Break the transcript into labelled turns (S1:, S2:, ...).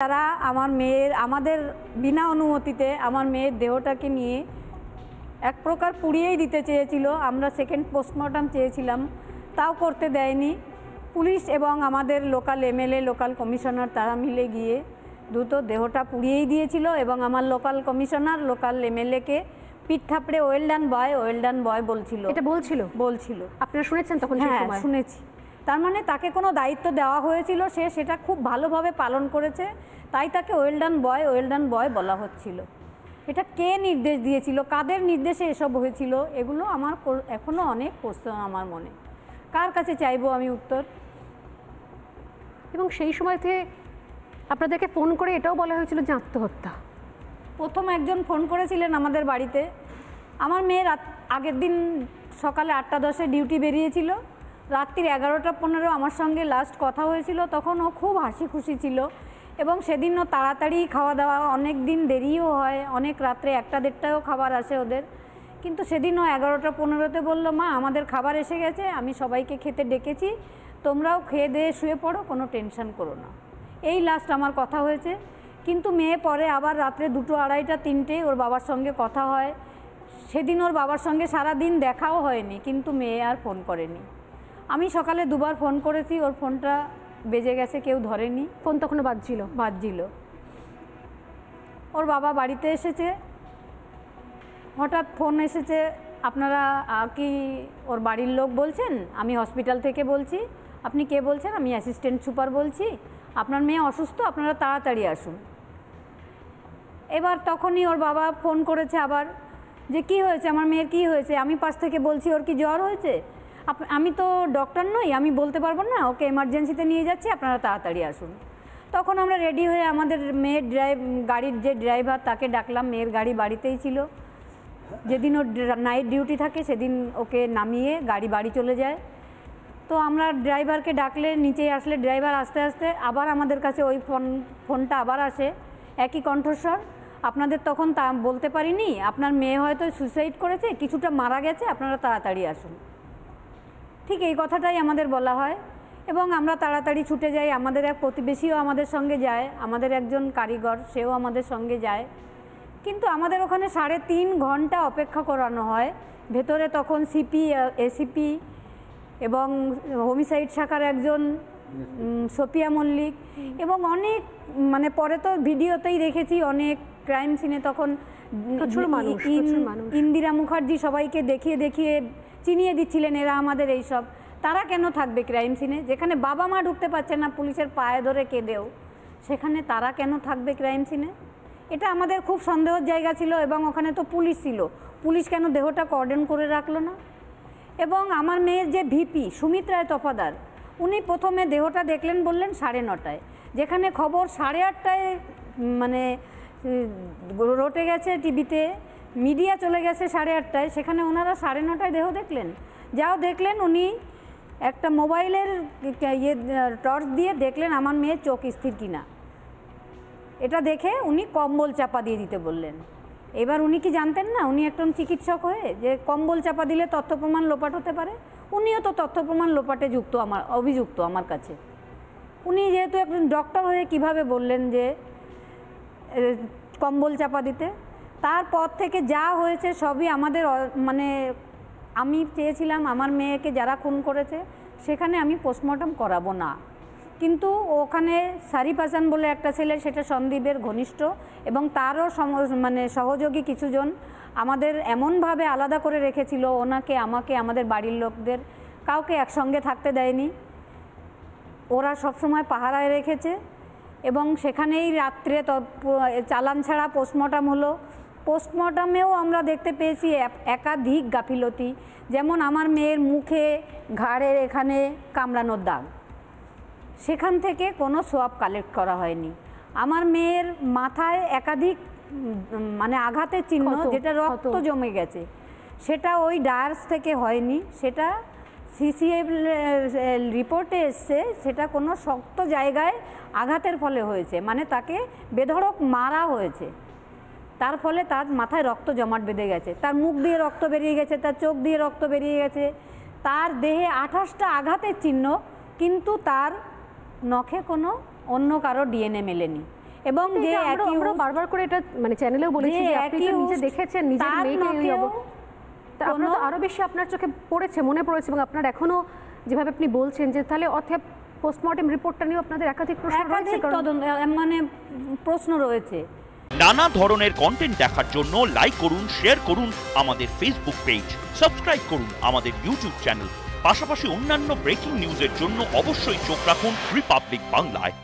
S1: তারা আমাদের বিনা অনুমতিতে আমার মেয়ের দেহটাকে নিয়ে এক প্রকার পুড়িয়েই দিতে চেয়েছিল। আমরা সেকেন্ড পোস্টমর্টম চেয়েছিলাম, তাও করতে দেয়নি। পুলিশ এবং আমাদের লোকাল এমএলএ, লোকাল কমিশনার তারা মিলে গিয়ে দ্রুত দেহটা পুড়িয়েই দিয়েছিল এবং আমার লোকাল কমিশনার লোকাল এমএলএকে পিঠ থাপড়ে ওয়েল ডান বয় বলছিল।
S2: এটা বলছিল আপনারা শুনেছেন তখন?
S1: হ্যাঁ, শুনেছি। তার মানে তাকে কোনো দায়িত্ব দেওয়া হয়েছিল, সে সেটা খুব ভালোভাবে পালন করেছে, তাই তাকে ওয়েল ডান বয় বলা হচ্ছিল। এটা কে নির্দেশ দিয়েছিল, কাদের নির্দেশে এসব হয়েছিল, এগুলো আমার এখনও অনেক প্রশ্ন আমার মনে। কার কাছে চাইবো আমি উত্তর?
S2: এবং সেই সময়তে আপনাদেরকে ফোন করে এটাও বলা হয়েছিল যে আত্মহত্যা।
S1: প্রথম একজন ফোন করেছিলেন আমাদের বাড়িতে। আমার মেয়ে আগের দিন সকালে 8:10 ডিউটি বেরিয়েছিল, রাত্রির 11:15 আমার সঙ্গে লাস্ট কথা হয়েছিল। তখন ও খুব হাসি খুশি ছিল এবং সেদিনও তাড়াতাড়ি খাওয়া দাওয়া, অনেক দিন দেরিও হয়, অনেক রাত্রে 1-1:30টাও খাবার আসে ওদের। কিন্তু সেদিনও 11:15 বললো, মা আমাদের খাবার এসে গেছে, আমি সবাইকে খেতে ডেকেছি, তোমরাও খেয়ে দিয়ে শুয়ে পড়ো, কোনো টেনশন করো না। এই লাস্ট আমার কথা হয়েছে। কিন্তু মেয়ে পরে আবার রাত্রে 2টো, 2:30, 3টে ওর বাবার সঙ্গে কথা হয়। সেদিন ওর বাবার সঙ্গে সারাদিন দেখাও হয়নি, কিন্তু মেয়ে আর ফোন করেনি। আমি সকালে 2বার ফোন করেছি, ওর ফোনটা বেজে গেছে, কেউ ধরেনি।
S2: ফোন তখনও বাজছিল।
S1: ওর বাবা বাড়িতে এসেছে, হঠাৎ ফোন এসেছে, আপনারা কি ওর বাড়ির লোক বলছেন? আমি হসপিটাল থেকে বলছি। আপনি কে বলছেন? আমি অ্যাসিস্ট্যান্ট সুপার বলছি, আপনার মেয়ে অসুস্থ, আপনারা তাড়াতাড়ি আসুন। এবার তখনই ওর বাবা ফোন করেছে আবার, যে কি হয়েছে, আমার মেয়ের কি হয়েছে? আমি পাশ থেকে বলছি, ওর কি জ্বর হয়েছে? আমি তো ডক্টর নই, আমি বলতে পারবো না, ওকে এমার্জেন্সিতে নিয়ে যাচ্ছি, আপনারা তাড়াতাড়ি আসুন। তখন আমরা রেডি হয়ে আমাদের মেয়ের গাড়ির যে ড্রাইভার তাকে ডাকলাম। মেয়ের গাড়ি বাড়িতেই ছিল, যেদিন ওর নাইট ডিউটি থাকে সেদিন ওকে নামিয়ে গাড়ি বাড়ি চলে যায়। তো আমরা ড্রাইভারকে ডাকলে নিচে আসলে ড্রাইভার আস্তে আস্তে আবার আমাদের কাছে ওই ফোনটা আবার আসে, একই কণ্ঠস্বর, আপনাদের তখন তা বলতে পারিনি, আপনার মেয়ে হয়তো সুইসাইড করেছে, কিছুটা মারা গেছে, আপনারা তাড়াতাড়ি আসুন। ঠিক এই কথাটাই আমাদের বলা হয় এবং আমরা তাড়াতাড়ি ছুটে যাই। আমাদের এক প্রতিবেশীও আমাদের সঙ্গে যায়, আমাদের একজন কারিগর, সেও আমাদের সঙ্গে যায়। কিন্তু আমাদের ওখানে 3.5 ঘন্টা অপেক্ষা করানো হয় ভেতরে। তখন সিপি, এসিপি এবং হোমিসাইড শাখার একজন সোপিয়া মল্লিক এবং অনেক, মানে পরে তো ভিডিওতেই দেখেছি অনেক ক্রাইম সিনে তখন ইন্দিরা মুখার্জি সবাইকে দেখিয়ে চিনিয়ে দিচ্ছিলেন, এরা আমাদের এইসব। তারা কেন থাকবে ক্রাইম সিনে? যেখানে বাবা মা ঢুকতে পারছে না, পুলিশের পায়ে ধরে কেঁদেও, সেখানে তারা কেন থাকবে ক্রাইম সিনে? এটা আমাদের খুব সন্দেহের জায়গা ছিল। এবং ওখানে তো পুলিশ ছিল, পুলিশ কেন দেহটা কর্ডন করে রাখলো না? এবং আমার মেয়ের যে ভিপি সুমিত রায় তফাদার, উনি প্রথমে দেহটা দেখলেন, বললেন 9:30, যেখানে খবর 8:30 মানে রটে গেছে টিভিতে, মিডিয়া চলে গেছে 8:30, সেখানে ওনারা 9:30 দেহ দেখলেন। যাও দেখলেন, উনি একটা মোবাইলের টর্চ দিয়ে দেখলেন আমার মেয়ের চোখ স্থির কিনা। এটা দেখে উনি কম্বল চাপা দিয়ে দিতে বললেন। এবার উনি কি জানতেন না, উনি একজন চিকিৎসক হয়ে, যে কম্বল চাপা দিলে তথ্য প্রমাণ লোপাট হতে পারে? উনিও তো তথ্য প্রমাণ লোপাটে অভিযুক্ত আমার কাছে। উনি যেহেতু একজন ডক্টর হয়ে কিভাবে বললেন যে কম্বল চাপা দিতে? তারপর থেকে যা হয়েছে সবই আমাদের, মানে আমি চেয়েছিলাম আমার মেয়েকে যারা খুন করেছে সেখানে আমি পোস্টমর্টম করাবো না, কিন্তু ওখানে সারিফ হাসান বলে একটা ছেলে, সেটা সন্দীপের ঘনিষ্ঠ এবং তারও মানে সহযোগী কিছুজন আমাদের এমনভাবে আলাদা করে রেখেছিল, ওনাকে, আমাকে, আমাদের বাড়ির লোকদের কাউকে একসঙ্গে থাকতে দেয়নি। ওরা সবসময় পাহারায় রেখেছে এবং সেখানেই রাত্রে চালান ছাড়া পোস্টমর্টম হলো। পোস্টমর্টমেও আমরা দেখতে পেয়েছি একাধিক গাফিলতি, যেমন আমার মেয়ের মুখে, ঘাড়ের এখানে কামড়ানোর দাগ, সেখান থেকে কোনো সোয়াব কালেক্ট করা হয়নি। আমার মেয়ের মাথায় একাধিক মানে আঘাতের চিহ্ন, যেটা রক্ত জমে গেছে, সেটা ওই ডায়ার্স থেকে হয়নি, সেটা সিসিএফ রিপোর্টে এসছে, সেটা কোনো শক্ত জায়গায় আঘাতের ফলে হয়েছে, মানে তাকে বেধড়ক মারা হয়েছে, তার ফলে তার মাথায় রক্ত জমাট বেঁধে গেছে, তার মুখ দিয়ে রক্ত বেরিয়ে গেছে, তার চোখ দিয়ে রক্ত বেরিয়ে গেছে, তার দেহে 28টা আঘাতের চিহ্ন, কিন্তু তার নখে কোনো অন্য কারো ডিএনএ মেলেনি। এবং যে
S2: আমরা বারবার করে এটা মানে চ্যানেলেও বলেছি যে আপনি তো নিজে দেখেছেন নিজের মেয়েকে এই তা আপনার তো আরো বেশি আপনার চোখে পড়েছে, মনে পড়েছে, এবং আপনার এখনো যেভাবে আপনি বলছেন যে তাহলে অর্থাৎ পোস্টমর্টেম রিপোর্টটা নিয়ে আপনাদের একাধিক প্রশ্ন রয়েছে,
S1: মানে প্রশ্ন রয়েছে।
S3: নানা ধরনের কন্টেন্ট দেখার জন্য লাইক করুন, শেয়ার করুন আমাদের ফেসবুক পেজ, সাবস্ক্রাইব করুন আমাদের ইউটিউব চ্যানেল। পাশাপাশি অন্যান্য ব্রেকিং নিউজের জন্য অবশ্যই চোখ রাখুন রিপাবলিক বাংলায়।